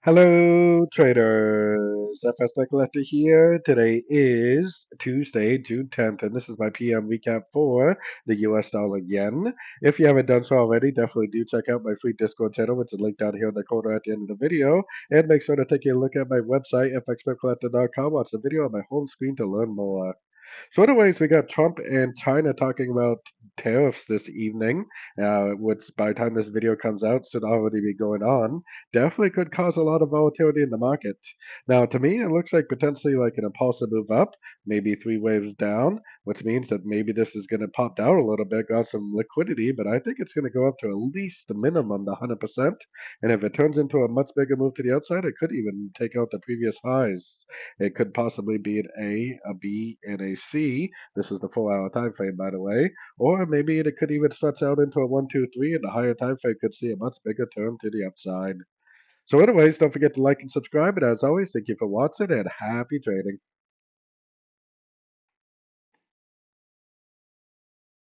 Hello, traders. FX Pip Collector here. Today is Tuesday, June 10th, and this is my PM recap for the US dollar yen. If you haven't done so already, definitely do check out my free Discord channel, which is linked down here in the corner at the end of the video. And make sure to take a look at my website, fxpipcollector.com. Watch the video on my home screen to learn more. So, anyways, we got Trump and China talking about tariffs this evening, which by the time this video comes out should already be going on. Definitely could cause a lot of volatility in the market. Now, to me, it looks like potentially like an impulsive move up, maybe three waves down, which means that maybe this is going to pop down a little bit, got some liquidity, but I think it's going to go up to at least the minimum, the 100%. And if it turns into a much bigger move to the outside, it could even take out the previous highs. It could possibly be an A, a B, and a C. This is the 4 hour time frame, by the way. Or maybe it could even stretch out into a 1, 2, 3, and the higher time frame could see a much bigger turn to the upside. So, anyways, don't forget to like and subscribe. And as always, thank you for watching and happy trading.